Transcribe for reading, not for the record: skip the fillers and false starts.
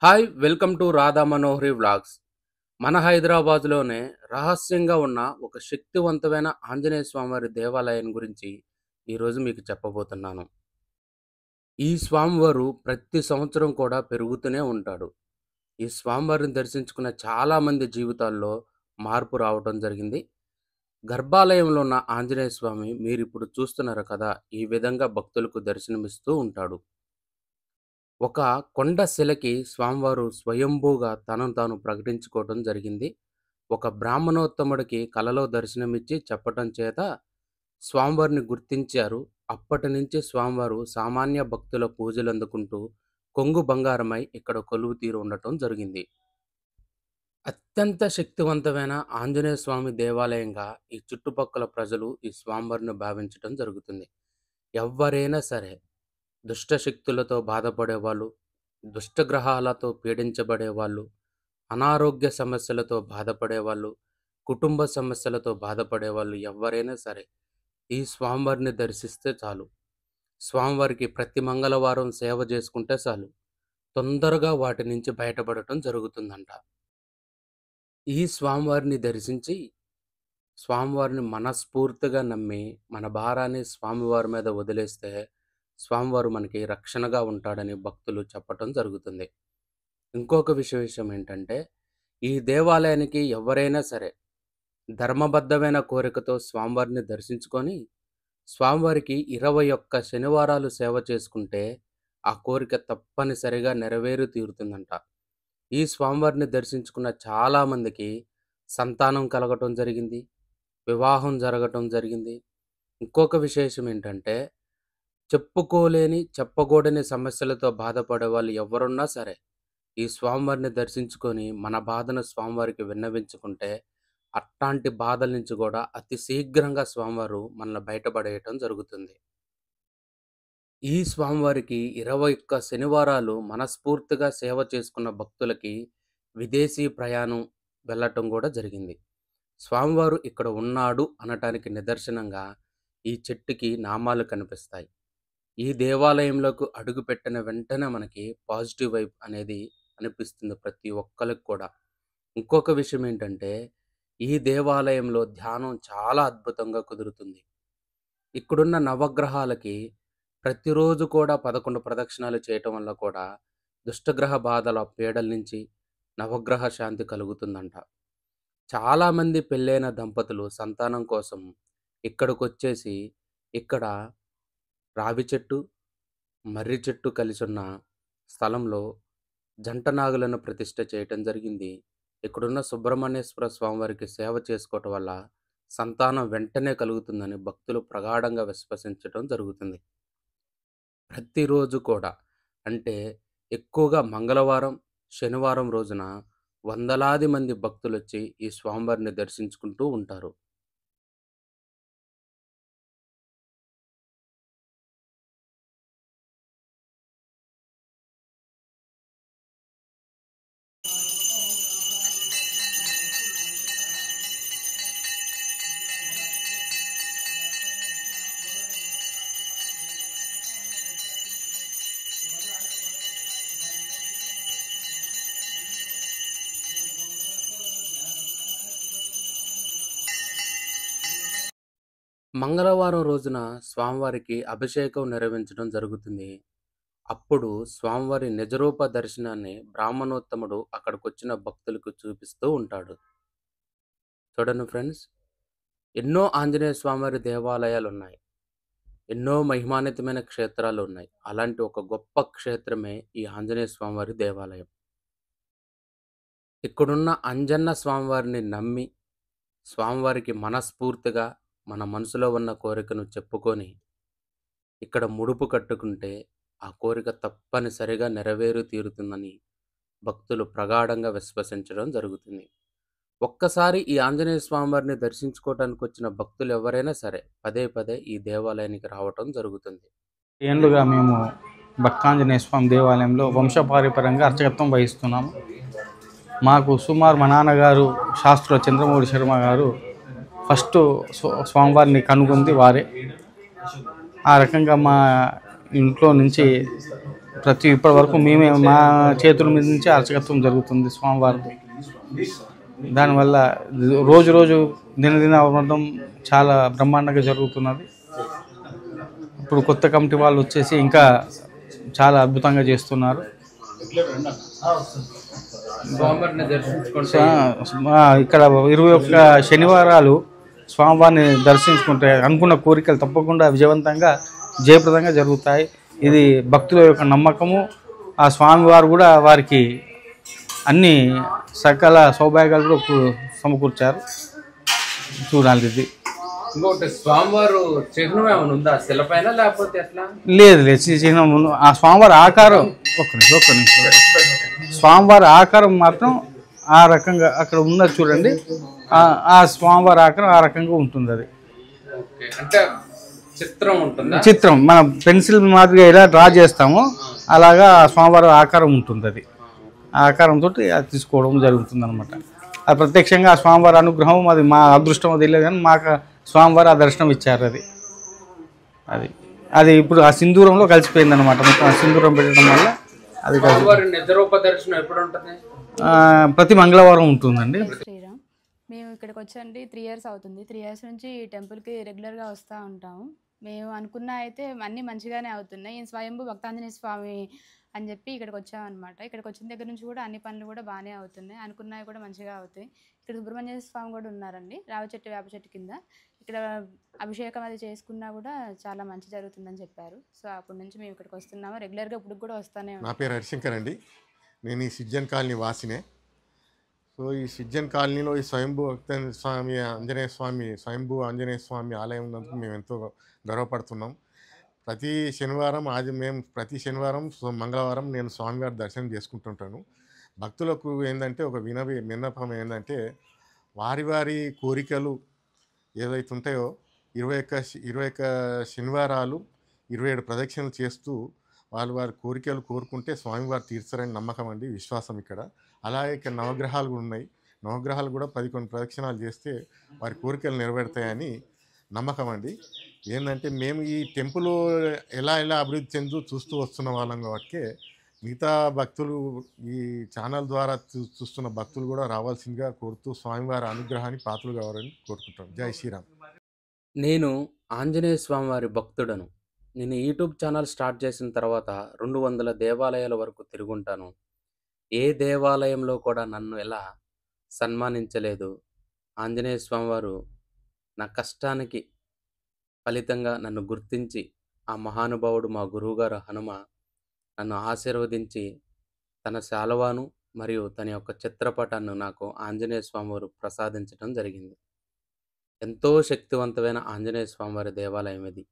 Hi welcome to Radha Manohari vlogs. మన హైదరాబాద్లోనే రహస్యంగా ఉన్న ఒక శక్తివంతమైన ఆంజనేయ స్వామివారి దేవాలయం గురించి ఈరోజు మీకు చెప్పబోతున్నాను. ఈ స్వామివారు ప్రతి సంవత్సరం కూడా పెరుగుతూనే ఉంటాడు. ఈ స్వామివారిని దర్శించుకున్న చాలామంది జీవితాల్లో మార్పు రావటం జరిగింది. గర్భాలయంలో ఉన్న ఆంజనేయ స్వామి మీరిప్పుడు చూస్తున్నారు కదా, ఈ విధంగా భక్తులకు దర్శనమిస్తూ ఉంటాడు. ఒక కొండ శిలకి స్వామివారు స్వయంభూగా తనను తాను ప్రకటించుకోవటం జరిగింది. ఒక బ్రాహ్మణోత్తముడికి కలలో దర్శనమిచ్చి చెప్పటం చేత స్వామివారిని గుర్తించారు. అప్పటినుంచి స్వామివారు సామాన్య భక్తుల పూజలందుకుంటూ కొంగు బంగారమై ఇక్కడ కొలువు తీరి ఉండటం జరిగింది. అత్యంత శక్తివంతమైన ఆంజనేయ స్వామి దేవాలయంగా ఈ చుట్టుపక్కల ప్రజలు ఈ స్వామివారిని భావించటం జరుగుతుంది. ఎవ్వరైనా సరే దుష్ట శక్తులతో బాధపడేవాళ్ళు, దుష్టగ్రహాలతో పీడించబడేవాళ్ళు, అనారోగ్య సమస్యలతో బాధపడేవాళ్ళు, కుటుంబ సమస్యలతో బాధపడేవాళ్ళు ఎవ్వరైనా సరే ఈ స్వామివారిని దర్శిస్తే చాలు. స్వామివారికి ప్రతి మంగళవారం సేవ చేసుకుంటే చాలు. తొందరగా వాటి నుంచి బయటపడటం జరుగుతుందంట. ఈ స్వామివారిని దర్శించి, స్వామివారిని మనస్ఫూర్తిగా నమ్మి, మన భారాన్ని స్వామివారి మీద వదిలేస్తే స్వామివారు మనకి రక్షణగా ఉంటాడని భక్తులు చెప్పటం జరుగుతుంది. ఇంకొక విషయం ఏంటంటే, ఈ దేవాలయానికి ఎవరైనా సరే ధర్మబద్ధమైన కోరికతో స్వామివారిని దర్శించుకొని, స్వామివారికి 21 శనివారాలు సేవ చేసుకుంటే, ఆ కోరిక తప్పనిసరిగా నెరవేరి తీరుతుందంట. ఈ స్వామివారిని దర్శించుకున్న చాలామందికి సంతానం కలగటం జరిగింది. వివాహం జరగటం జరిగింది. ఇంకొక విశేషం ఏంటంటే, చెప్పుకోలేని, చెప్పకూడని సమస్యలతో బాధపడే వాళ్ళు ఎవరున్నా సరే, ఈ స్వామివారిని దర్శించుకొని మన బాధను స్వామివారికి విన్నవించుకుంటే, అట్టాంటి బాధల నుంచి కూడా అతి శీఘ్రంగా స్వామివారు మనల్ని బయటపడేయటం జరుగుతుంది. ఈ స్వామివారికి 21 శనివారాలు మనస్ఫూర్తిగా సేవ చేసుకున్న భక్తులకి విదేశీ ప్రయాణం వెళ్ళటం కూడా జరిగింది. స్వామివారు ఇక్కడ ఉన్నాడు అనటానికి నిదర్శనంగా ఈ చెట్టుకి నామాలు కనిపిస్తాయి. ఈ దేవాలయంలోకి అడుగుపెట్టిన వెంటనే మనకి పాజిటివ్ వైబ్ అనేది అనిపిస్తుంది ప్రతి ఒక్కరికి కూడా. ఇంకొక విషయం ఏంటంటే, ఈ దేవాలయంలో ధ్యానం చాలా అద్భుతంగా కుదురుతుంది. ఇక్కడున్న నవగ్రహాలకి ప్రతిరోజు కూడా 11 ప్రదక్షిణాలు చేయటం వల్ల కూడా దుష్టగ్రహ బాధల పీడల నుంచి నవగ్రహ శాంతి కలుగుతుందంట. చాలామంది పెళ్ళైన దంపతులు సంతానం కోసం ఇక్కడికొచ్చేసి ఇక్కడ రావి చెట్టు, మర్రి చెట్టు కలిసున్న స్థలంలో జంట నాగులను ప్రతిష్ఠ చేయటం జరిగింది. ఇక్కడున్న సుబ్రహ్మణ్యేశ్వర స్వామివారికి సేవ చేసుకోవటం వల్ల సంతానం వెంటనే కలుగుతుందని భక్తులు ప్రగాఢంగా విశ్వసించటం జరుగుతుంది. ప్రతిరోజు కూడా అంటే ఎక్కువగా మంగళవారం, శనివారం రోజున వందలాది మంది భక్తులొచ్చి ఈ స్వామివారిని దర్శించుకుంటూ ఉంటారు. మంగళవారం రోజున స్వామివారికి అభిషేకం నిర్వహించడం జరుగుతుంది. అప్పుడు స్వామివారి నిజరూప దర్శనాన్ని బ్రాహ్మణోత్తముడు అక్కడికొచ్చిన భక్తులకు చూపిస్తూ ఉంటాడు. చూడండి ఫ్రెండ్స్, ఎన్నో ఆంజనేయ స్వామివారి దేవాలయాలున్నాయి. ఎన్నో మహిమాన్వితమైన క్షేత్రాలున్నాయి. అలాంటి ఒక గొప్ప క్షేత్రమే ఈ ఆంజనేయ స్వామివారి దేవాలయం. ఇక్కడున్న అంజన్న స్వామివారిని నమ్మి, స్వామివారికి మనస్ఫూర్తిగా మన మనసులో ఉన్న కోరికను చెప్పుకొని, ఇక్కడ ముడుపు కట్టుకుంటే ఆ కోరిక తప్పనిసరిగా నెరవేరి తీరుతుందని భక్తులు ప్రగాఢంగా విశ్వసించడం జరుగుతుంది. ఒక్కసారి ఈ ఆంజనేయ స్వామివారిని దర్శించుకోవటానికి వచ్చిన భక్తులు ఎవరైనా సరే పదే పదే ఈ దేవాలయానికి రావటం జరుగుతుంది. ఏళ్ళుగా మేము భక్తాంజనేయ స్వామి దేవాలయంలో వంశపారంపర్యంగా అర్చకత్వం వహిస్తున్నాము. మాకు సుమారు మా నాన్నగారు శాస్త్రుల చంద్రమౌళి శర్మ గారు ఫస్ట్ స్వామివారిని కనుగొంది వారే. ఆ రకంగా మా ఇంట్లో నుంచి ఇప్పటి వరకు మేమే మా చేతుల మీద నుంచి అర్చకత్వం జరుగుతుంది స్వామివారిది. దానివల్ల రోజు రోజు దినదిన అవడం చాలా బ్రహ్మాండంగా జరుగుతున్నది. ఇప్పుడు కొత్త కమిటీ వాళ్ళు వచ్చేసి ఇంకా చాలా అద్భుతంగా చేస్తున్నారు. స్వామివారిని దర్శించుకుంటే ఇక్కడ 21 శనివారాలు స్వామివారిని దర్శించుకుంటే అనుకున్న కోరికలు తప్పకుండా విజయవంతంగా జయప్రదంగా జరుగుతాయి. ఇది భక్తుల యొక్క నమ్మకము. ఆ స్వామివారు కూడా వారికి అన్ని సకల సౌభాగ్యాలు కూడా సమకూర్చారు. చూడాలి ఇది. ఇంకోటి స్వామివారు చిహ్నం ఏమైనా ఉందా శిలపైన, లేకపోతే ఎట్లా? లేదు చిహ్నం ఆ స్వామివారి ఆకారం ఒక్క నిమిషం స్వామివారి ఆకారం మాత్రం ఆ రకంగా అక్కడ ఉన్నది చూడండి. ఆ స్వామివారి ఆకారం ఆ రకంగా ఉంటుంది. అది అంటే చిత్రం ఉంటుంది. చిత్రం మనం పెన్సిల్ మాదిరిగా ఎలా డ్రా చేస్తామో అలాగా స్వామివారి ఆకారం ఉంటుంది. అది ఆ ఆకారంతో అది తీసుకోవడం జరుగుతుంది అనమాట. అది ప్రత్యక్షంగా ఆ స్వామివారి అనుగ్రహం, అది మా అదృష్టం తెలియదు కానీ మాకు స్వామివారు ఆ దర్శనం ఇచ్చారు. అది అది ఇప్పుడు ఆ సింధూరంలో కలిసిపోయింది అనమాట. మొత్తం ఆ సింధూరం పెట్టడం వల్ల అది నిజరూప దర్శనం ఎప్పుడు ఉంటుంది? ప్రతి మంగళవారం ఉంటుందండి. శ్రీరామ్, మేము ఇక్కడికి వచ్చండి 3 ఇయర్స్ అవుతుంది. 3 ఇయర్స్ నుంచి ఈ టెంపుల్కి రెగ్యులర్గా వస్తూ ఉంటాము. మేము అనుకున్న అయితే అన్నీ మంచిగానే అవుతున్నాయి. ఈ స్వయంభూ భక్తాంజనేయ స్వామి అని చెప్పి ఇక్కడికి వచ్చామన్నమాట. ఇక్కడికి వచ్చిన దగ్గర నుంచి కూడా అన్ని పనులు కూడా బాగానే అవుతున్నాయి. అనుకున్నవి కూడా మంచిగా అవుతాయి. ఇక్కడ సుబ్రహ్మణ్య స్వామి కూడా ఉన్నారండి, రావి చెట్టు వేప చెట్టు కింద. ఇక్కడ అభిషేకం అది చేసుకున్నా కూడా చాలా మంచి జరుగుతుందని చెప్పారు. సో అప్పటి నుంచి మేము ఇక్కడికి వస్తున్నాము. రెగ్యులర్గా ఇప్పుడు కూడా వస్తూనే నా పేరు హరిశంకర్ అండి. నేను ఈ సిజ్జన్ కాలనీ వాసినే. సో ఈ సిజ్జన్ కాలనీలో ఈ స్వయంభూ భక్తాంజనేయ స్వామి ఆంజనేయ స్వామి స్వయంభూ ఆంజనేయ స్వామి ఆలయం ఉన్నందుకు మేము ఎంతో గర్వపడుతున్నాం. ప్రతి శనివారం ప్రతి శనివారం మంగళవారం నేను స్వామివారి దర్శనం చేసుకుంటుంటాను. భక్తులకు ఏంటంటే ఒక విన్నపం ఏంటంటే వారి వారి కోరికలు ఏదైతే ఉంటాయో 21 శనివారాలు 27 ప్రదక్షిణలు చేస్తూ వారి కోరికలు కోరుకుంటే స్వామివారు తీర్చారని నమ్మకం అండి, విశ్వాసం ఇక్కడ. అలాగే ఇక్కడ నవగ్రహాలు కూడా ఉన్నాయి. నవగ్రహాలు కూడా 11 ప్రదక్షిణాలు చేస్తే వారి కోరికలు నెరవేరుతాయని నమ్మకం అండి. ఏంటంటే మేము ఈ టెంపుల్ ఎలా అభివృద్ధి చూస్తూ వస్తున్న వాళ్ళం కాబట్టి మిగతా భక్తులు ఈ ఛానల్ ద్వారా చూస్తున్న భక్తులు కూడా రావాల్సిందిగా కోరుతూ స్వామివారి అనుగ్రహాన్ని పాత్రలు కావాలని కోరుకుంటాం. జై శ్రీరామ్. నేను ఆంజనేయ స్వామివారి భక్తుడను. నేను యూట్యూబ్ ఛానల్ స్టార్ట్ చేసిన తర్వాత 200 దేవాలయాల వరకు తిరుగుంటాను. ఏ దేవాలయంలో కూడా నన్ను ఎలా సన్మానించలేదు. ఆంజనేయ స్వామివారు నా కష్టానికి ఫలితంగా నన్ను గుర్తించి, ఆ మహానుభావుడు మా గురువుగారు హనుమ నన్ను ఆశీర్వదించి తన శాలువాను మరియు తన యొక్క చిత్రపటాన్ని నాకు ఆంజనేయ స్వామివారు ప్రసాదించడం జరిగింది. ఎంతో శక్తివంతమైన ఆంజనేయ స్వామివారి దేవాలయం ఇది.